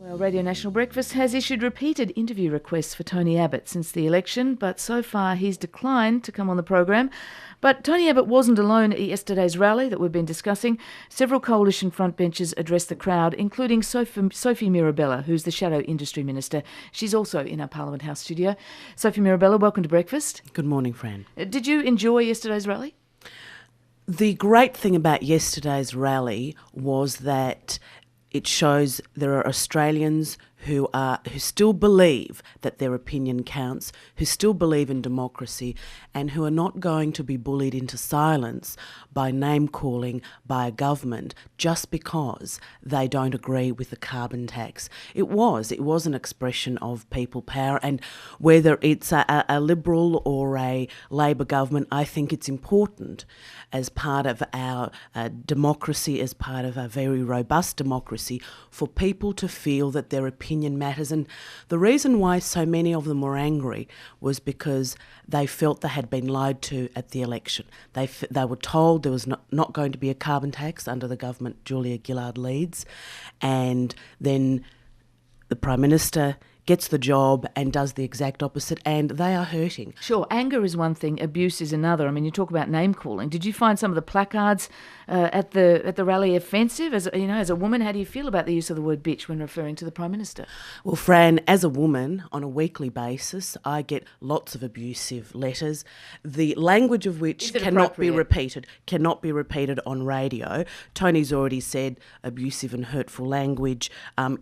Well, Radio National Breakfast has issued repeated interview requests for Tony Abbott since the election, but so far he's declined to come on the program. But Tony Abbott wasn't alone at yesterday's rally that we've been discussing. Several coalition frontbenchers addressed the crowd, including Sophie Mirabella, who's the Shadow Industry Minister. She's also in our Parliament House studio. Sophie Mirabella, welcome to Breakfast. Good morning, Fran. Did you enjoy yesterday's rally? The great thing about yesterday's rally was that it shows there are Australians who still believe that their opinion counts, who still believe in democracy, and who are not going to be bullied into silence by name-calling by a government just because they don't agree with the carbon tax. It was an expression of people power, and whether it's a Liberal or a Labor government, I think it's important as part of our democracy, as part of a very robust democracy, for people to feel that their opinion matters. And the reason why so many of them were angry was because they felt they had been lied to at the election. They were told there was not going to be a carbon tax under the government Julia Gillard leads, and then the Prime Minister gets the job and does the exact opposite, and they are hurting. Sure, anger is one thing, abuse is another. I mean, you talk about name calling. Did you find some of the placards at the rally offensive? As a woman, how do you feel about the use of the word bitch when referring to the Prime Minister? Well, Fran, as a woman, on a weekly basis, I get lots of abusive letters, the language of which cannot be repeated on radio. Tony's already said abusive and hurtful language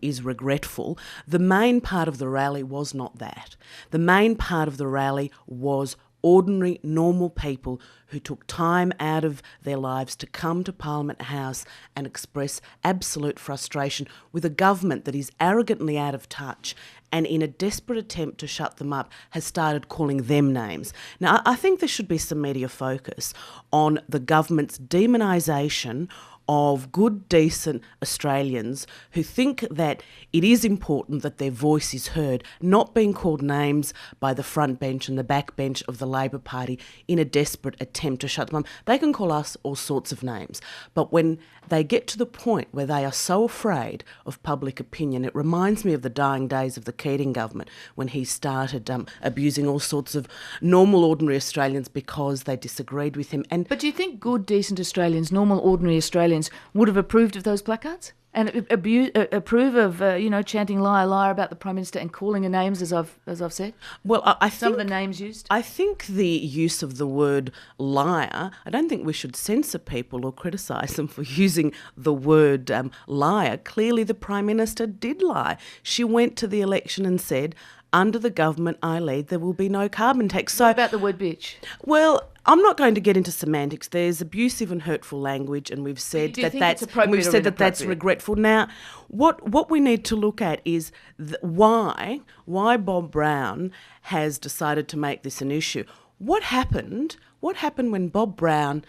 is regretful. The main part of the rally was not that. The main part of the rally was ordinary, normal people who took time out of their lives to come to Parliament House and express absolute frustration with a government that is arrogantly out of touch and, in a desperate attempt to shut them up, has started calling them names. Now, I think there should be some media focus on the government's demonisation of good, decent Australians who think that it is important that their voice is heard, not being called names by the front bench and the back bench of the Labor Party in a desperate attempt to shut them up. They can call us all sorts of names, but when they get to the point where they are so afraid of public opinion, it reminds me of the dying days of the Keating government when he started abusing all sorts of normal, ordinary Australians because they disagreed with him. But do you think good, decent Australians, normal, ordinary Australians, would have approved of those placards and approve of chanting "liar, liar" about the Prime Minister and calling her names, as I've said? Well, I think some of the names used. I think the use of the word liar. I don't think we should censor people or criticise them for using the word liar. Clearly, the Prime Minister did lie. She went to the election and said, "Under the government I lead, there will be no carbon tax." So, what about the word bitch? Well, I'm not going to get into semantics. There's abusive and hurtful language, and we've said that's regretful. Now, what we need to look at is why Bob Brown has decided to make this an issue. What happened? What happened when Bob Brown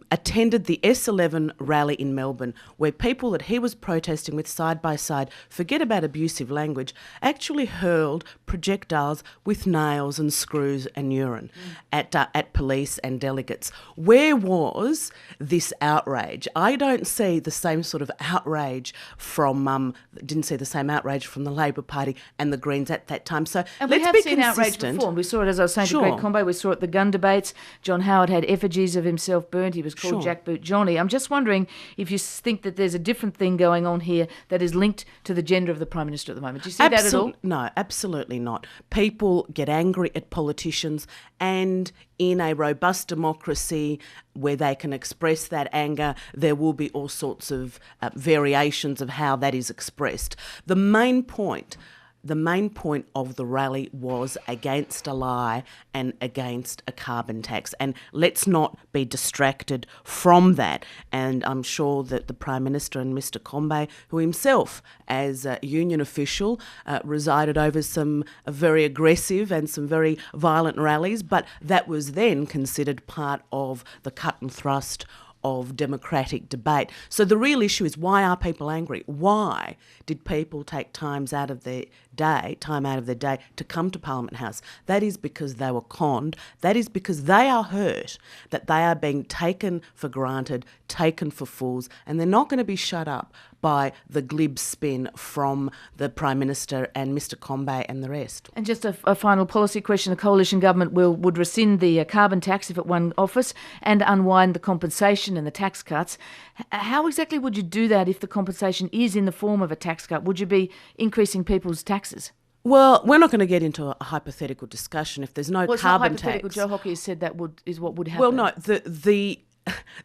attended the S11 rally in Melbourne, where people that he was protesting with side by side, forget about abusive language, actually hurled projectiles with nails and screws and urine at police and delegates? Where was this outrage? I don't see the same sort of outrage didn't see the same outrage from the Labor Party and the Greens at that time. So and let's we have be seen consistent. Outrage before. We saw it, as I was saying, Sure. to Greg Combe. We saw it at the gun debates. John Howard had effigies of himself burnt. He was called Sure. Jackboot Johnny. I'm just wondering if you think that there's a different thing going on here that is linked to the gender of the Prime Minister at the moment. Do you see that at all? No, absolutely not. People get angry at politicians, and in a robust democracy where they can express that anger, there will be all sorts of variations of how that is expressed. The main point of the rally was against a lie and against a carbon tax. And let's not be distracted from that. And I'm sure that the Prime Minister and Mr Combe, who himself, as a union official, resided over some very aggressive and some very violent rallies, but that was then considered part of the cut and thrust of democratic debate. So the real issue is, why are people angry? Why did people take time out of their day to come to Parliament House? That is because they were conned. That is because they are hurt, that they are being taken for granted, taken for fools, and they're not going to be shut up by the glib spin from the Prime Minister and Mr Combet and the rest. And just a final policy question. The coalition government would rescind the carbon tax if it won office and unwind the compensation and the tax cuts. How exactly would you do that if the compensation is in the form of a tax cut? Would you be increasing people's taxes? Well, we're not going to get into a hypothetical discussion. If there's no carbon tax, Joe Hockey has said that is what would happen. Well, no,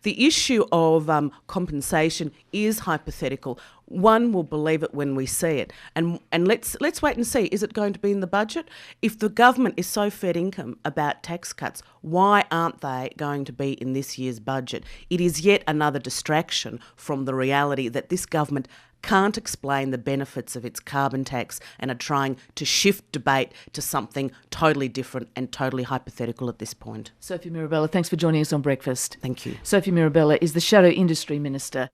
the issue of compensation is hypothetical. One will believe it when we see it, and let's wait and see. Is it going to be in the budget? If the government is so fed income about tax cuts, why aren't they going to be in this year's budget? It is yet another distraction from the reality that this government can't explain the benefits of its carbon tax and are trying to shift debate to something totally different and totally hypothetical at this point. Sophie Mirabella, thanks for joining us on Breakfast. Thank you. Sophie Mirabella is the Shadow Industry Minister.